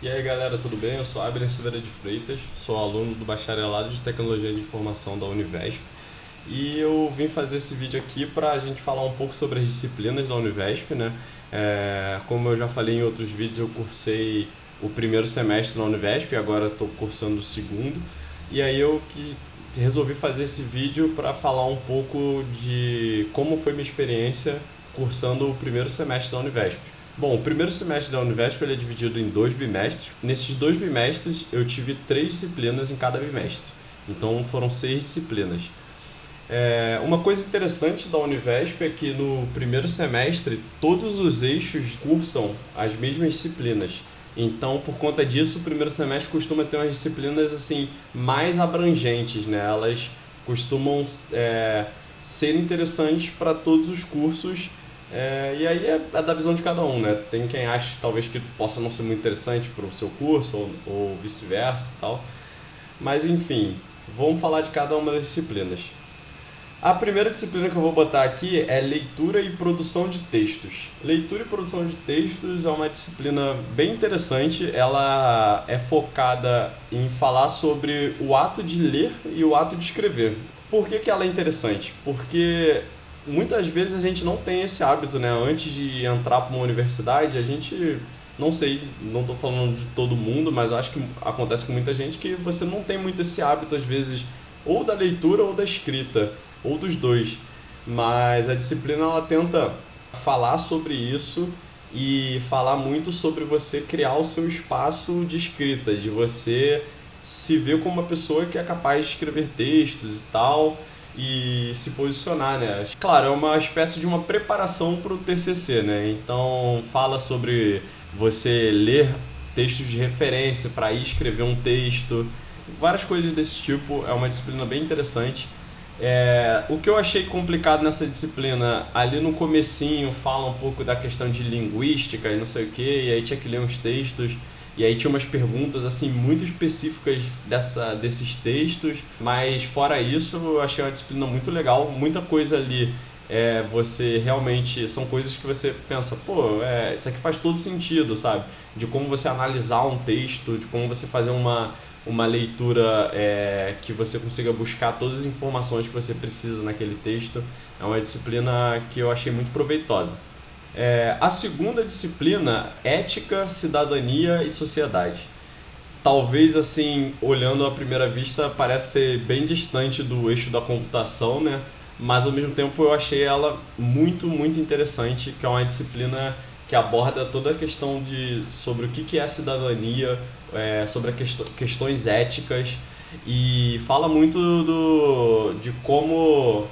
E aí galera, tudo bem? Eu sou Abner Silveira de Freitas, sou aluno do Bacharelado de Tecnologia de Informação da Univesp e eu vim fazer esse vídeo aqui para a gente falar um pouco sobre as disciplinas da Univesp, né? Como eu já falei em outros vídeos, eu cursei o primeiro semestre na Univesp e agora estou cursando o segundo. E aí resolvi fazer esse vídeo para falar um pouco de como foi minha experiência cursando o primeiro semestre da Univesp. Bom, o primeiro semestre da Univesp ele é dividido em 2 bimestres. Nesses 2 bimestres eu tive 3 disciplinas em cada bimestre. Então foram 6 disciplinas. Uma coisa interessante da Univesp é que no primeiro semestre todos os eixos cursam as mesmas disciplinas. Então, por conta disso, o primeiro semestre costuma ter umas disciplinas assim mais abrangentes, né? Elas costumam ser interessantes para todos os cursos. E aí é da visão de cada um, né? Tem quem acha talvez que possa não ser muito interessante para o seu curso ou vice-versa e tal. Mas enfim, vamos falar de cada uma das disciplinas. A primeira disciplina que eu vou botar aqui é leitura e produção de textos. Leitura e produção de textos é uma disciplina bem interessante. Ela é focada em falar sobre o ato de ler e o ato de escrever. Por que ela é interessante? Porque muitas vezes a gente não tem esse hábito, né? Antes de entrar para uma universidade, a gente, não sei, não estou falando de todo mundo, mas acho que acontece com muita gente que você não tem muito esse hábito, às vezes, ou da leitura ou da escrita, ou dos dois. Mas a disciplina ela tenta falar sobre isso e falar muito sobre você criar o seu espaço de escrita, de você se ver como uma pessoa que é capaz de escrever textos e tal e se posicionar, né? Claro, é uma espécie de uma preparação para o TCC, né? Então fala sobre você ler textos de referência para ir escrever um texto, várias coisas desse tipo. É uma disciplina bem interessante. O que eu achei complicado nessa disciplina, ali no comecinho fala um pouco da questão de linguística e não sei o que, e aí tinha que ler uns textos, e aí tinha umas perguntas assim muito específicas desses textos, mas fora isso eu achei uma disciplina muito legal, muita coisa ali. Você realmente, são coisas que você pensa, pô, isso aqui faz todo sentido, sabe? De como você analisar um texto, de como você fazer uma leitura que você consiga buscar todas as informações que você precisa naquele texto. É uma disciplina que eu achei muito proveitosa. A segunda disciplina, Ética, Cidadania e Sociedade. Talvez, assim, olhando à primeira vista, parece ser bem distante do eixo da computação, né? Mas, ao mesmo tempo, eu achei ela muito, muito interessante, que é uma disciplina que aborda toda a questão sobre o que é a cidadania, sobre questões éticas, e fala muito de como,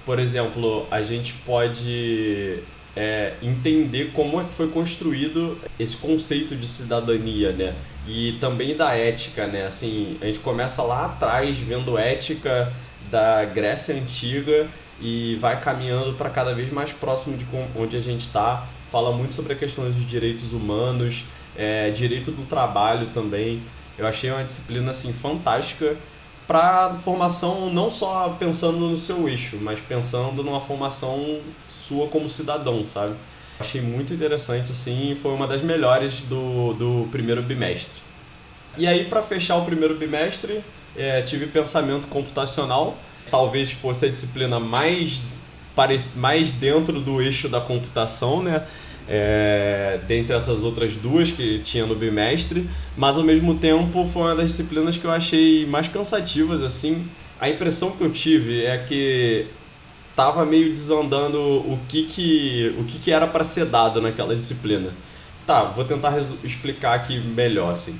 por exemplo, a gente pode entender como é que foi construído esse conceito de cidadania, né? E também da ética, né? Assim, a gente começa lá atrás vendo ética da Grécia Antiga e vai caminhando para cada vez mais próximo de onde a gente está. Fala muito sobre a questão dos direitos humanos, direito do trabalho também. Eu achei uma disciplina assim fantástica para formação, não só pensando no seu eixo, mas pensando numa formação sua como cidadão, sabe? Achei muito interessante, assim, e foi uma das melhores do primeiro bimestre. E aí, para fechar o primeiro bimestre, tive pensamento computacional. Talvez fosse a disciplina mais dentro do eixo da computação, né? Dentre essas outras duas que tinha no bimestre, mas ao mesmo tempo foi uma das disciplinas que eu achei mais cansativas, assim. A impressão que eu tive é que tava meio desandando o que era para ser dado naquela disciplina. Tá, vou tentar explicar aqui melhor, assim.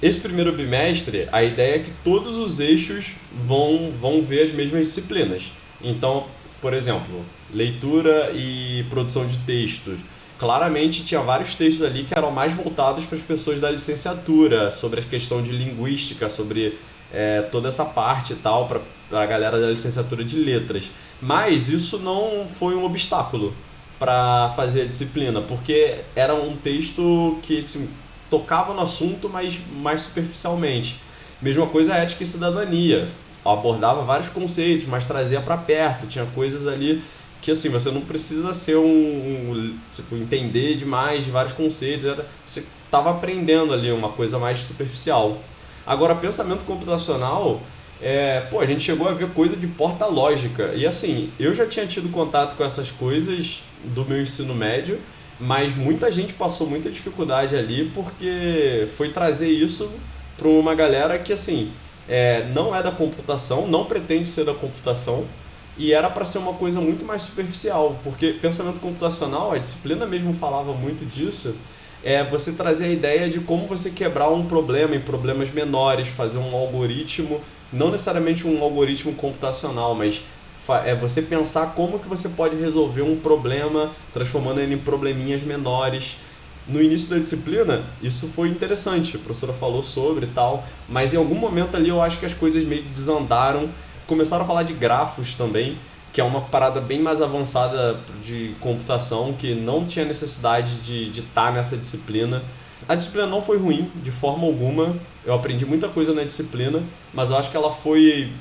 Esse primeiro bimestre, a ideia é que todos os eixos vão ver as mesmas disciplinas. Então, por exemplo, leitura e produção de textos. Claramente tinha vários textos ali que eram mais voltados para as pessoas da licenciatura, sobre a questão de linguística, sobre toda essa parte e tal, para a galera da licenciatura de letras. Mas isso não foi um obstáculo para fazer a disciplina, porque era um texto que assim, tocava no assunto, mas mais superficialmente. Mesma coisa a ética e cidadania. Abordava vários conceitos, mas trazia para perto. Tinha coisas ali que assim, você não precisa ser tipo, entender demais de vários conceitos. Você estava aprendendo ali uma coisa mais superficial. Agora, pensamento computacional, a gente chegou a ver coisa de porta lógica. E assim, eu já tinha tido contato com essas coisas do meu ensino médio, mas muita gente passou muita dificuldade ali porque foi trazer isso para uma galera que assim, não é da computação, não pretende ser da computação, e era para ser uma coisa muito mais superficial, porque pensamento computacional, a disciplina mesmo falava muito disso, você trazer a ideia de como você quebrar um problema em problemas menores, fazer um algoritmo, não necessariamente um algoritmo computacional, mas você pensar como que você pode resolver um problema, transformando ele em probleminhas menores. No início da disciplina, isso foi interessante, a professora falou sobre e tal, mas em algum momento ali eu acho que as coisas meio que desandaram, começaram a falar de grafos também, que é uma parada bem mais avançada de computação, que não tinha necessidade de estar nessa disciplina. A disciplina não foi ruim, de forma alguma, eu aprendi muita coisa na disciplina, mas eu acho que ela foi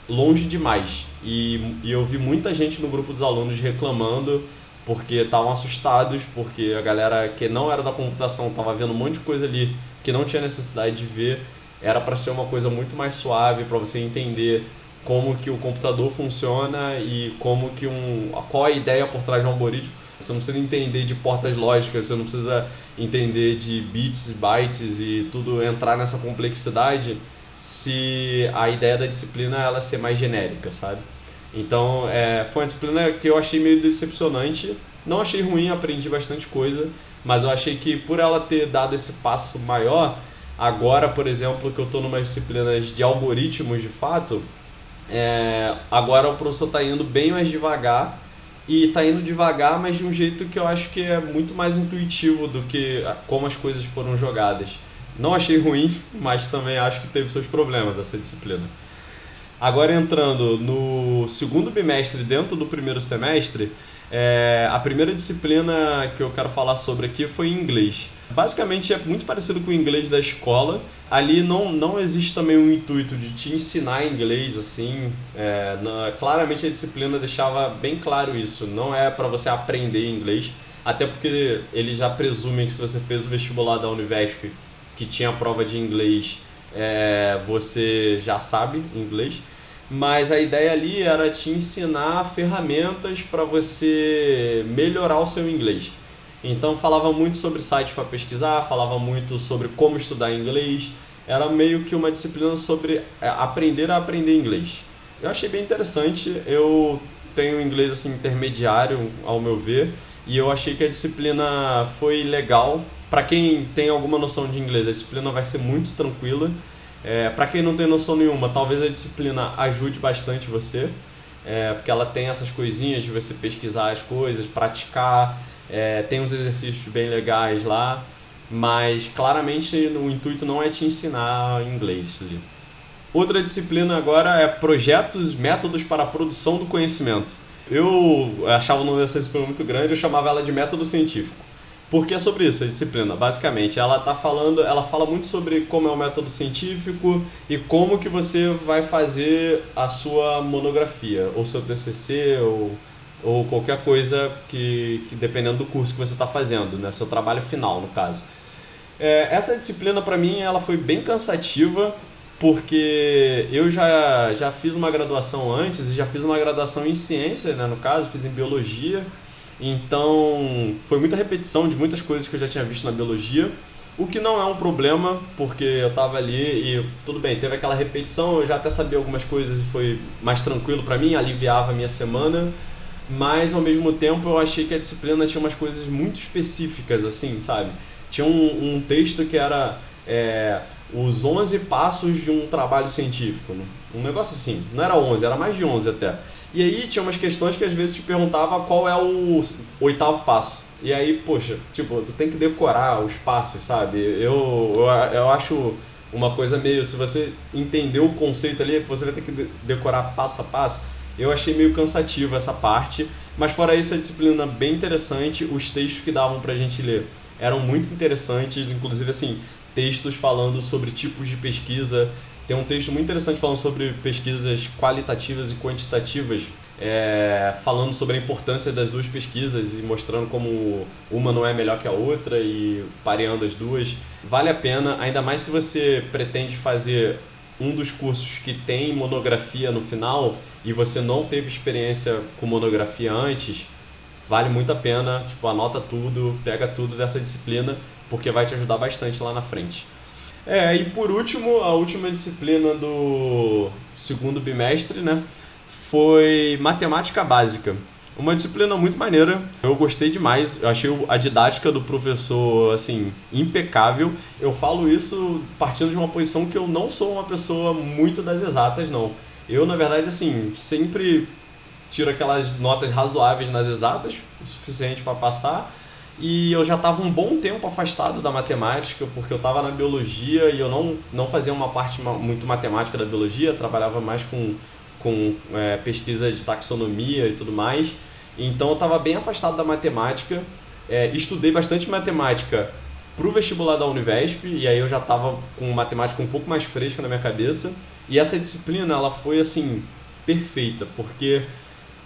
longe demais. E eu vi muita gente no grupo dos alunos reclamando, porque estavam assustados, porque a galera que não era da computação estava vendo um monte de coisa ali que não tinha necessidade de ver, era para ser uma coisa muito mais suave, para você entender como que o computador funciona e qual a ideia por trás de um algoritmo. Você não precisa entender de portas lógicas, você não precisa entender de bits, bytes e tudo, entrar nessa complexidade, se a ideia da disciplina ela ser mais genérica, sabe? Então, foi uma disciplina que eu achei meio decepcionante. Não achei ruim, aprendi bastante coisa, mas eu achei que por ela ter dado esse passo maior, agora, por exemplo, que eu estou numa disciplina de algoritmos de fato, agora o professor está indo bem mais devagar, e está indo devagar, mas de um jeito que eu acho que é muito mais intuitivo do que como as coisas foram jogadas. Não achei ruim, mas também acho que teve seus problemas essa disciplina. Agora entrando no segundo bimestre dentro do primeiro semestre, a primeira disciplina que eu quero falar sobre aqui foi inglês. Basicamente é muito parecido com o inglês da escola. Ali não existe também um intuito de te ensinar inglês, assim. Claramente a disciplina deixava bem claro isso. Não é para você aprender inglês, até porque eles já presumem que se você fez o vestibular da Univesp, que tinha a prova de inglês, você já sabe inglês. Mas a ideia ali era te ensinar ferramentas para você melhorar o seu inglês. Então falava muito sobre sites para pesquisar, falava muito sobre como estudar inglês. Era meio que uma disciplina sobre aprender a aprender inglês. Eu achei bem interessante, eu tenho inglês assim, intermediário ao meu ver, e eu achei que a disciplina foi legal. Para quem tem alguma noção de inglês, a disciplina vai ser muito tranquila. Para quem não tem noção nenhuma, talvez a disciplina ajude bastante você, porque ela tem essas coisinhas de você pesquisar as coisas, praticar, tem uns exercícios bem legais lá, mas claramente o intuito não é te ensinar inglês ali. Outra disciplina agora é projetos, métodos para a produção do conhecimento. Eu achava o nome dessa disciplina muito grande, eu chamava ela de método científico. Porque é sobre isso a disciplina, basicamente. Ela fala muito sobre como é o método científico e como que você vai fazer a sua monografia, ou seu TCC, ou qualquer coisa que dependendo do curso que você está fazendo, né? Seu trabalho final, no caso. Essa disciplina, para mim, ela foi bem cansativa, porque eu já fiz uma graduação antes, e já fiz uma graduação em ciência, né? No caso, fiz em biologia. Então, foi muita repetição de muitas coisas que eu já tinha visto na biologia, o que não é um problema, porque eu estava ali e tudo bem, teve aquela repetição, eu já até sabia algumas coisas e foi mais tranquilo para mim, aliviava a minha semana, mas ao mesmo tempo eu achei que a disciplina tinha umas coisas muito específicas, assim, sabe? Tinha um texto que era os 11 passos de um trabalho científico, né? Um negócio assim, não era 11, era mais de 11 até. E aí tinha umas questões que às vezes te perguntava qual é o 8º passo. E aí, poxa, tipo, tu tem que decorar os passos, sabe? Eu acho uma coisa meio, se você entender o conceito ali, você vai ter que decorar passo a passo. Eu achei meio cansativo essa parte, mas fora isso a disciplina bem interessante, os textos que davam pra gente ler eram muito interessantes, inclusive assim, textos falando sobre tipos de pesquisa. Tem um texto muito interessante falando sobre pesquisas qualitativas e quantitativas, falando sobre a importância das duas pesquisas e mostrando como uma não é melhor que a outra e pareando as duas. Vale a pena, ainda mais se você pretende fazer um dos cursos que tem monografia no final e você não teve experiência com monografia antes, vale muito a pena, tipo, anota tudo, pega tudo dessa disciplina, porque vai te ajudar bastante lá na frente. E por último, a última disciplina do segundo bimestre, né, foi matemática básica. Uma disciplina muito maneira, eu gostei demais, eu achei a didática do professor, assim, impecável. Eu falo isso partindo de uma posição que eu não sou uma pessoa muito das exatas, não. Eu, na verdade, assim, sempre tiro aquelas notas razoáveis nas exatas, o suficiente para passar, e eu já estava um bom tempo afastado da matemática, porque eu estava na biologia e eu não fazia uma parte muito matemática da biologia, trabalhava mais com pesquisa de taxonomia e tudo mais. Então eu estava bem afastado da matemática, estudei bastante matemática para o vestibular da Univesp, e aí eu já estava com matemática um pouco mais fresca na minha cabeça, e essa disciplina ela foi assim, perfeita, porque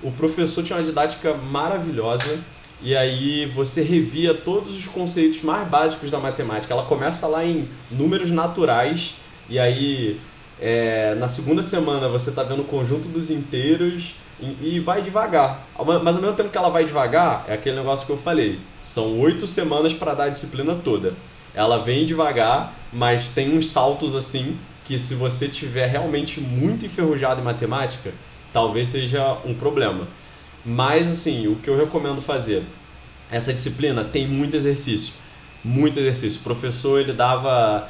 o professor tinha uma didática maravilhosa, e aí você revia todos os conceitos mais básicos da matemática. Ela começa lá em números naturais, e aí na segunda semana você está vendo o conjunto dos inteiros e vai devagar. Mas ao mesmo tempo que ela vai devagar, é aquele negócio que eu falei. São 8 semanas para dar a disciplina toda. Ela vem devagar, mas tem uns saltos assim que se você tiver realmente muito enferrujado em matemática, talvez seja um problema. Mas assim, o que eu recomendo fazer, essa disciplina tem muito exercício. Muito exercício. O professor ele dava,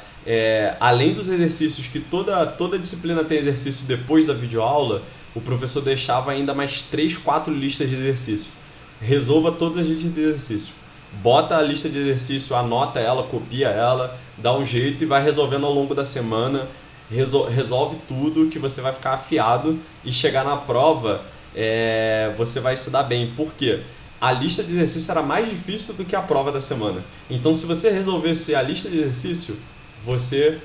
além dos exercícios que toda disciplina tem exercício depois da videoaula, o professor deixava ainda mais 3, 4 listas de exercício. Resolva todas as listas de exercício. Bota a lista de exercício, anota ela, copia ela, dá um jeito e vai resolvendo ao longo da semana. Resolve tudo que você vai ficar afiado e chegar na prova, você vai se dar bem. Por quê? A lista de exercício era mais difícil do que a prova da semana. Então, se você resolvesse a lista de exercício, você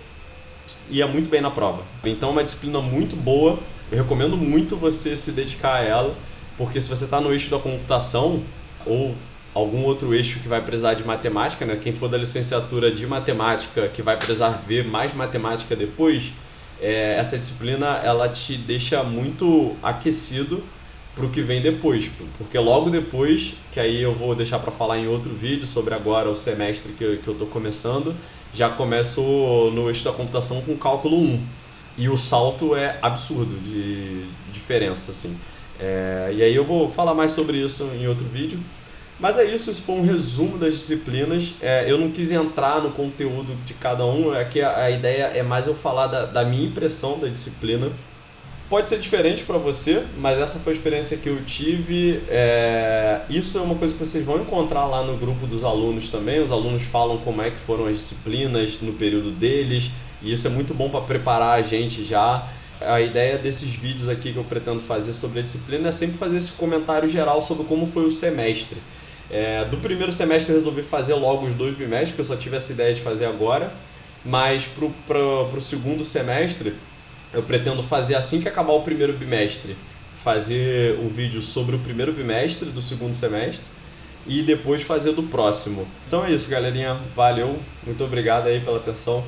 ia muito bem na prova. Então, é uma disciplina muito boa. Eu recomendo muito você se dedicar a ela, porque se você está no eixo da computação ou algum outro eixo que vai precisar de matemática, né? Quem for da licenciatura de matemática, que vai precisar ver mais matemática depois, essa disciplina ela te deixa muito aquecido para o que vem depois, porque logo depois, que aí eu vou deixar para falar em outro vídeo sobre agora o semestre que eu estou começando, já começo no eixo da computação com cálculo 1, e o salto é absurdo de diferença, assim. E aí eu vou falar mais sobre isso em outro vídeo. Mas é isso, esse foi um resumo das disciplinas. Eu não quis entrar no conteúdo de cada um, aqui a ideia é mais eu falar da minha impressão da disciplina. Pode ser diferente para você, mas essa foi a experiência que eu tive. Isso é uma coisa que vocês vão encontrar lá no grupo dos alunos também. Os alunos falam como é que foram as disciplinas no período deles, e isso é muito bom para preparar a gente já. A ideia desses vídeos aqui que eu pretendo fazer sobre a disciplina é sempre fazer esse comentário geral sobre como foi o semestre. Do primeiro semestre eu resolvi fazer logo os 2 bimestres, porque eu só tive essa ideia de fazer agora, mas pro segundo semestre eu pretendo fazer assim que acabar o primeiro bimestre, fazer um vídeo sobre o primeiro bimestre do segundo semestre e depois fazer do próximo. Então é isso, galerinha, valeu, muito obrigado aí pela atenção.